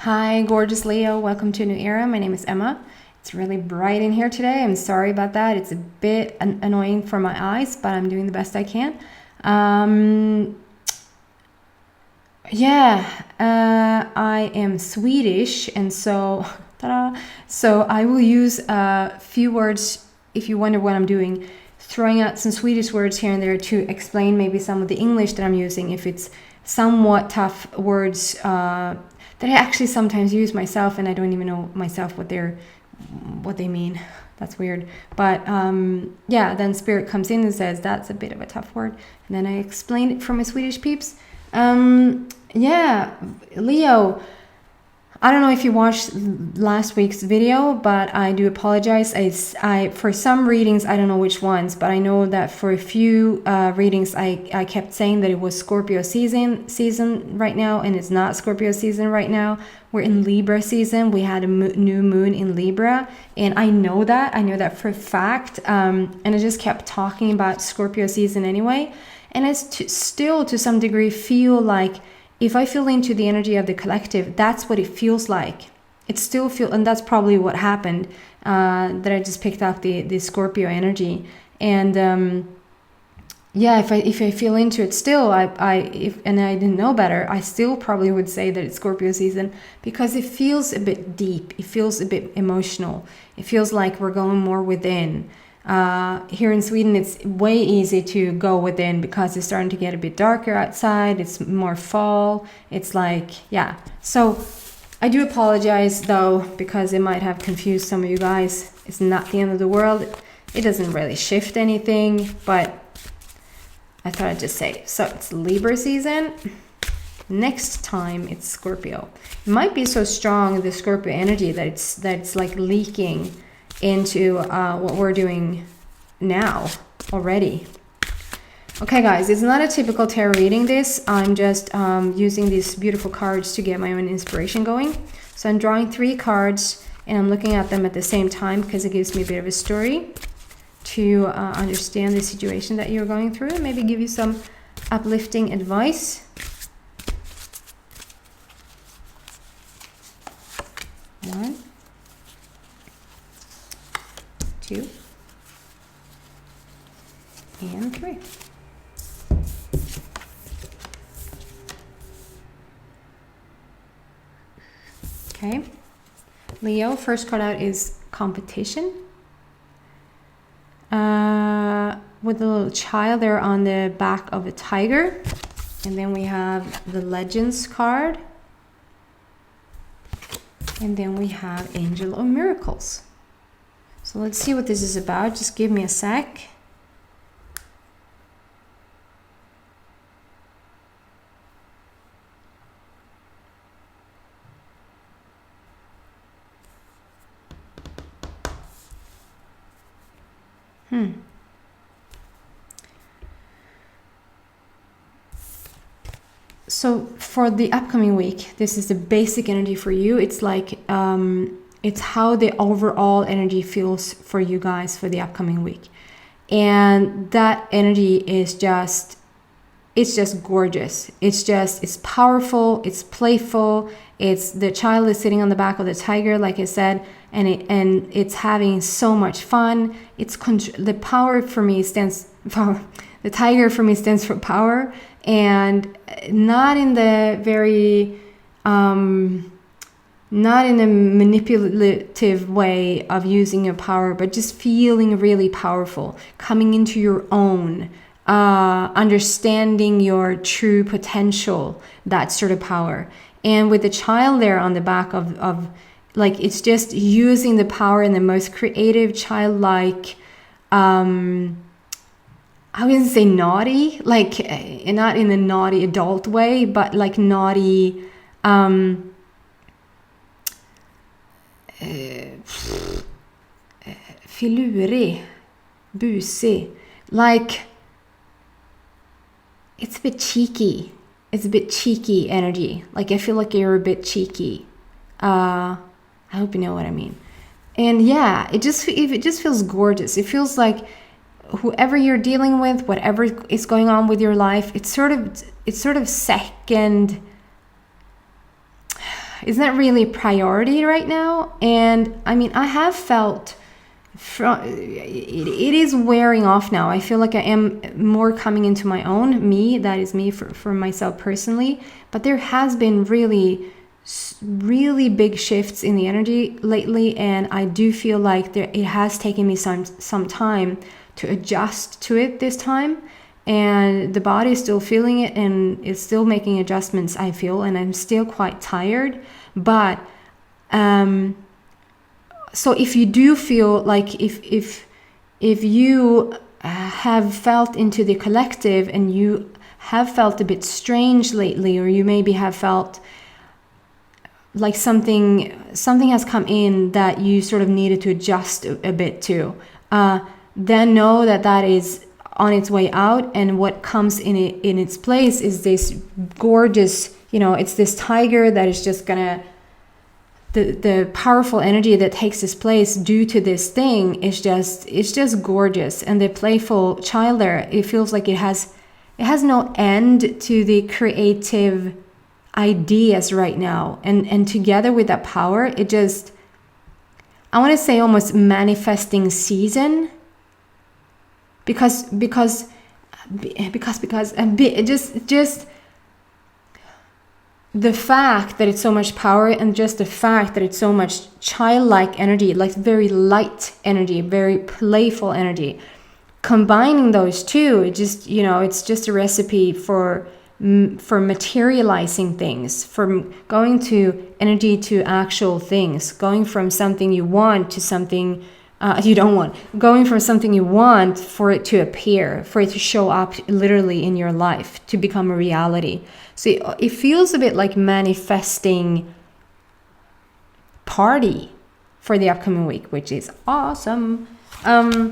Hi, gorgeous Leo. Welcome to a new era. My name is Emma. It's really bright in here today. I'm sorry about that. It's a bit annoying for my eyes, but I'm doing the best I can. I am Swedish, and so, ta-da, so I will use a few words, if you wonder what I'm doing, throwing out some Swedish words here and there to explain maybe some of the English that I'm using, if it's somewhat tough words that I actually sometimes use myself, and I don't even know myself what they mean. That's weird. But then Spirit comes in and says that's a bit of a tough word, and then I explain it for my Swedish peeps. Leo, I don't know if you watched last week's video, but I do apologize. I for some readings, I don't know which ones, but I know that for a few readings, I kept saying that it was Scorpio season right now, and it's not Scorpio season right now. We're in Libra season. We had a new moon in Libra, and I know that for a fact. And I just kept talking about Scorpio season anyway, and I still to some degree feel like, if I feel into the energy of the collective, that's what it feels like. It still feels, and that's probably what happened, that I just picked up the Scorpio energy. And if I feel into it still, and I didn't know better, I still probably would say that it's Scorpio season, because it feels a bit deep. It feels a bit emotional. It feels like we're going more within. Here in Sweden, it's way easy to go within because it's starting to get a bit darker outside. It's more fall. It's like, yeah. So I do apologize though, because it might have confused some of you guys. It's not the end of the world. It doesn't really shift anything, but I thought I'd just say. So it's Libra season. Next time it's Scorpio. It might be so strong, the Scorpio energy, that it's like leaking into what we're doing now already. Okay guys, it's not a typical tarot reading this. I'm just using these beautiful cards to get my own inspiration going. So I'm drawing 3 cards and I'm looking at them at the same time because it gives me a bit of a story to understand the situation that you're going through and maybe give you some uplifting advice. One, 2, and 3. Okay, Leo, first card out is competition. With a little child there on the back of a tiger. And then we have the Legends card. And then we have Angel of Miracles. So let's see what this is about. Just give me a sec. So for the upcoming week, this is the basic energy for you. It's like it's how the overall energy feels for you guys for the upcoming week. And that energy is just, it's just gorgeous. It's powerful, it's playful. It's the child is sitting on the back of the tiger, like I said, and it's having so much fun. The power for me stands for, the tiger for me stands for power, and not in the very, not in a manipulative way of using your power, but just feeling really powerful, coming into your own, understanding your true potential, that sort of power. And with the child there on the back of like, it's just using the power in the most creative, childlike, I wouldn't say naughty, like not in a naughty adult way, but like naughty, filurig, busig, like it's a bit cheeky. It's a bit cheeky energy. Like I feel like you're a bit cheeky. I hope you know what I mean. And yeah, it just feels gorgeous. It feels like whoever you're dealing with, whatever is going on with your life, it's sort of second it's not really a priority right now. And I mean, I have felt it is wearing off now. I feel like I am more coming into my own, that is me for myself personally. But there has been really big shifts in the energy lately, and I do feel like it has taken me some time to adjust to it this time. And the body is still feeling it, and it's still making adjustments, I feel, and I'm still quite tired. But so if you do feel like if you have felt into the collective and you have felt a bit strange lately, or you maybe have felt like something has come in that you sort of needed to adjust a bit to, then know that is on its way out, and what comes in its place is this gorgeous, it's this tiger that is just gonna, the powerful energy that takes its place due to this thing is just gorgeous. And the playful child there, it feels like it has no end to the creative ideas right now, and together with that power, it just, I want to say almost manifesting season, because just the fact that it's so much power, and just the fact that it's so much childlike energy, like very light energy, very playful energy, combining those two, it just, it's just a recipe for materializing things, from going to energy to actual things, going from something you want to something you don't want, going from something you want for it to appear, for it to show up literally in your life, to become a reality. So it feels a bit like manifesting party for the upcoming week, which is awesome. I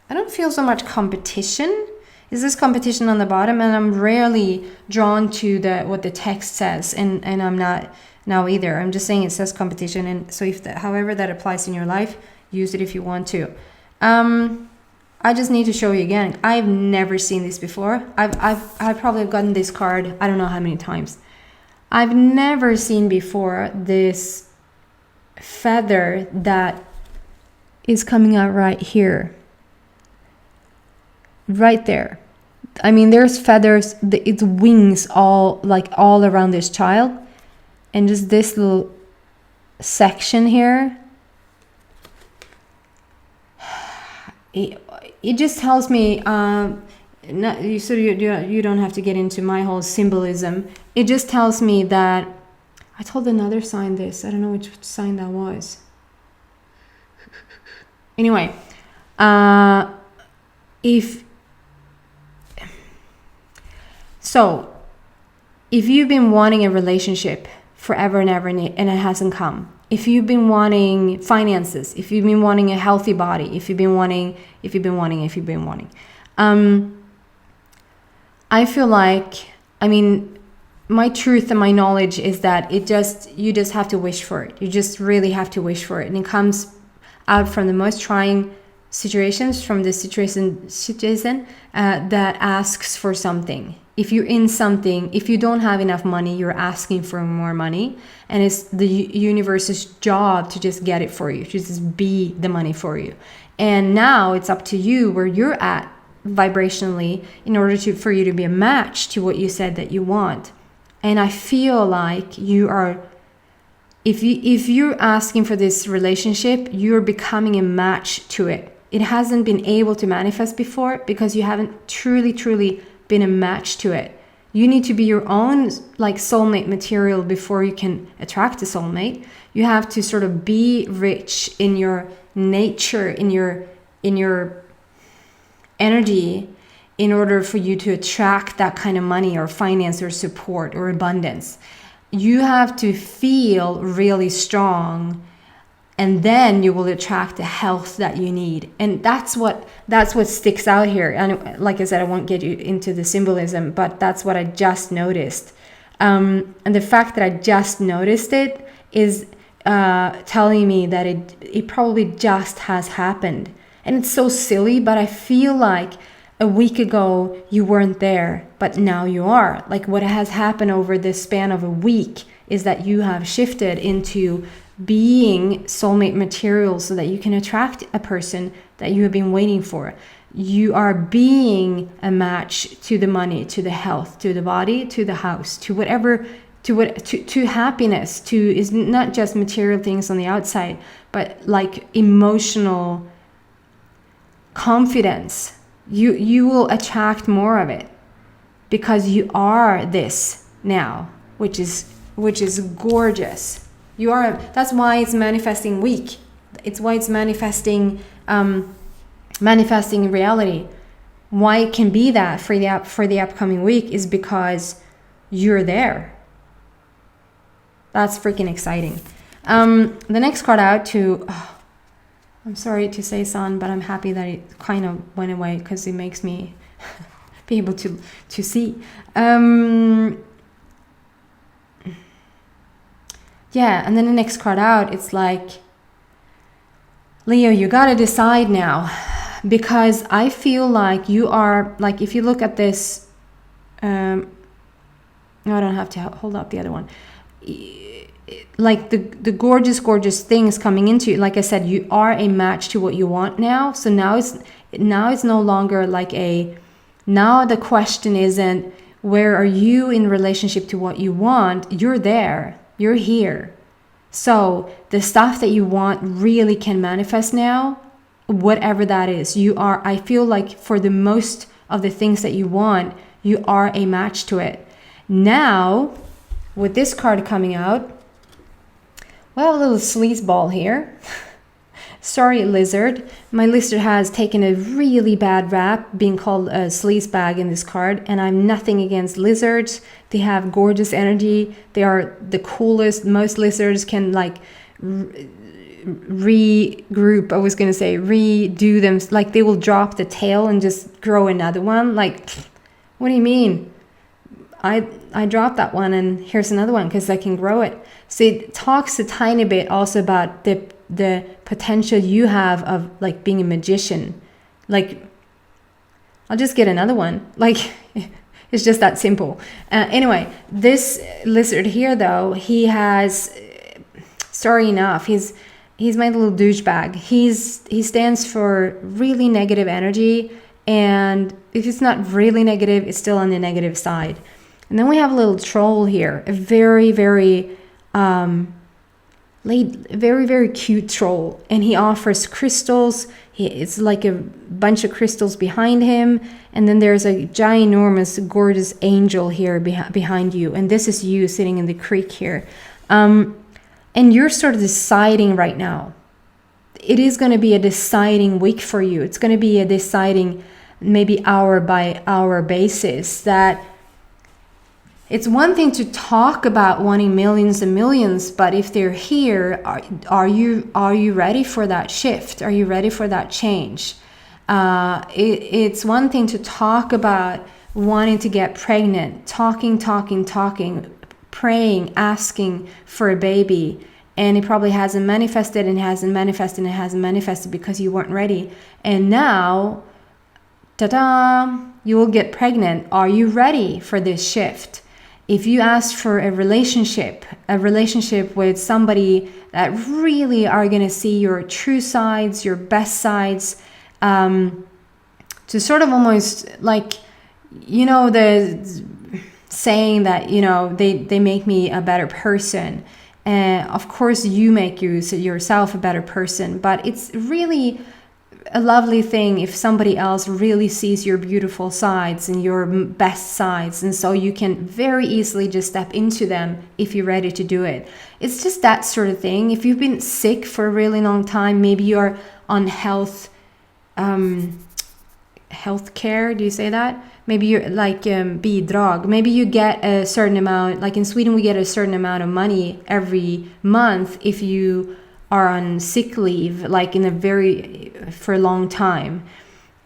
don't feel so much competition. Is this competition on the bottom? And I'm rarely drawn to what the text says, and I'm not now either. I'm just saying it says competition, and so however that applies in your life, use it if you want to. I just need to show you again. I've never seen this before. I've probably gotten this card I don't know how many times. I've never seen before this feather that is coming out right here, right there. I mean, there's feathers, its wings all around this child, and just this little section here. It just tells me, you don't have to get into my whole symbolism. It just tells me that, I told another sign this, I don't know which sign that was. Anyway, if you've been wanting a relationship forever and ever, and it hasn't come, if you've been wanting finances, if you've been wanting a healthy body, if you've been wanting, I feel like, I mean, my truth and my knowledge is that you just have to wish for it. You just really have to wish for it. And it comes out from the most trying situations, from the situation that asks for something. If you're in something, if you don't have enough money, you're asking for more money, and it's the universe's job to just get it for you, to just be the money for you. And now it's up to you where you're at vibrationally in order for you to be a match to what you said that you want. And I feel like you are, if you're asking for this relationship, you're becoming a match to it. It hasn't been able to manifest before because you haven't truly been a match to it. You need to be your own soulmate material before you can attract a soulmate. You have to sort of be rich in your nature, in your energy, in order for you to attract that kind of money or finance or support or abundance. You have to feel really strong, and then you will attract the health that you need. And that's what sticks out here. And like I said, I won't get you into the symbolism, but that's what I just noticed. And the fact that I just noticed it is telling me that it probably just has happened. And it's so silly, but I feel like a week ago you weren't there, but now you are. Like what has happened over this span of a week is that you have shifted into being soulmate material so that you can attract a person that you have been waiting for. You are being a match to the money, to the health, to the body, to the house, to whatever, to happiness, to is not just material things on the outside, but like emotional confidence. You will attract more of it because you are this now, which is gorgeous. You are. That's why it's manifesting weak. It's why it's manifesting reality. Why it can be that for the upcoming week is because you're there. That's freaking exciting. The next card out to. I'm sorry to say, son, but I'm happy that it kind of went away because it makes me be able to see. Yeah, and then the next card out, it's like, Leo, you gotta decide now, because I feel like you are, like, if you look at this, no, I don't have to hold up the other one. Like the gorgeous things coming into you. Like I said, you are a match to what you want now. So now it's no longer like now the question isn't where are you in relationship to what you want. You're there. You're here. So the stuff that you want really can manifest now, whatever that is. You are, I feel like for the most of the things that you want, you are a match to it. Now, with this card coming out, well, a little sleazeball here. Sorry, lizard. My lizard has taken a really bad rap being called a sleazebag in this card, and I'm nothing against lizards. They have gorgeous energy. They are the coolest. Most lizards can like regroup. I was gonna say redo them. Like they will drop the tail and just grow another one. Like, what do you mean? I dropped that one and here's another one because I can grow it. So it talks a tiny bit also about the potential you have of like being a magician. Like, I'll just get another one. Like, it's just that simple. Anyway, this lizard here though, he has, sorry enough, he's my little douchebag. He stands for really negative energy, and if it's not really negative, it's still on the negative side. And then we have a little troll here, a very, very cute troll, and he offers crystals. It's like a bunch of crystals behind him, and then there's a ginormous, gorgeous angel here behind you, and this is you sitting in the creek here. And you're sort of deciding right now. It is going to be a deciding week for you. It's going to be a deciding, maybe hour by hour basis, that it's one thing to talk about wanting millions and millions, but if they're here, are you ready for that shift? Are you ready for that change? It's one thing to talk about wanting to get pregnant, talking, praying, asking for a baby, and it probably hasn't manifested because you weren't ready. And now, ta-da, you will get pregnant. Are you ready for this shift? If you ask for a relationship with somebody that really are going to see your true sides, your best sides, to sort of almost like, you know, the saying that, you know, they make me a better person. Of course, you make yourself a better person, but it's really a lovely thing if somebody else really sees your beautiful sides and your best sides, and so you can very easily just step into them if you're ready to do it. It's just that sort of thing. If you've been sick for a really long time, maybe you're on health care, do you say that? Maybe you're like bidrag. Maybe you get a certain amount, like in Sweden we get a certain amount of money every month if you are on sick leave, like for a long time.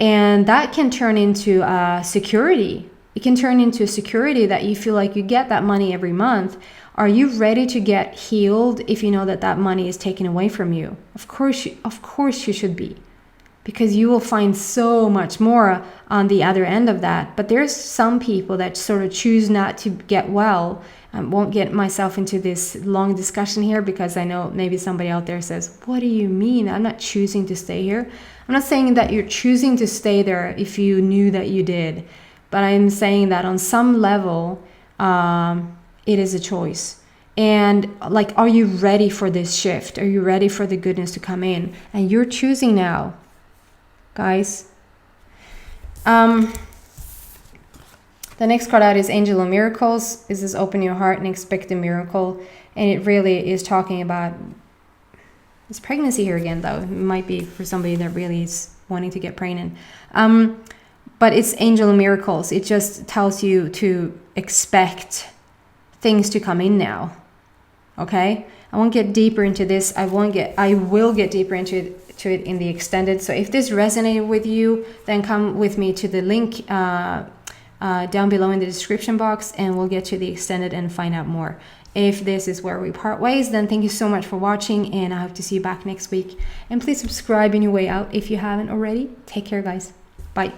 And that can turn into security. It can turn into security that you feel like you get that money every month. Are you ready to get healed if you know that money is taken away from you? Of course you should be. because you will find so much more on the other end of that. But there's some people that sort of choose not to get well. I won't get myself into this long discussion here, because I know maybe somebody out there says, what do you mean? I'm not choosing to stay here. I'm not saying that you're choosing to stay there if you knew that you did, but I'm saying that on some level, it is a choice. And like, are you ready for this shift? Are you ready for the goodness to come in? And you're choosing now, guys. The next card out is Angel of Miracles. This is open your heart and expect a miracle. And it really is talking about this pregnancy here again, though. It might be for somebody that really is wanting to get pregnant. But it's Angel of Miracles. It just tells you to expect things to come in now. Okay? I won't get deeper into this. I will get deeper into it in the extended. So if this resonated with you, then come with me to the link down below in the description box, and we'll get to the extended and find out more. If this is where we part ways, then thank you so much for watching, and I hope to see you back next week. And please subscribe on your way out if you haven't already. Take care, guys. Bye.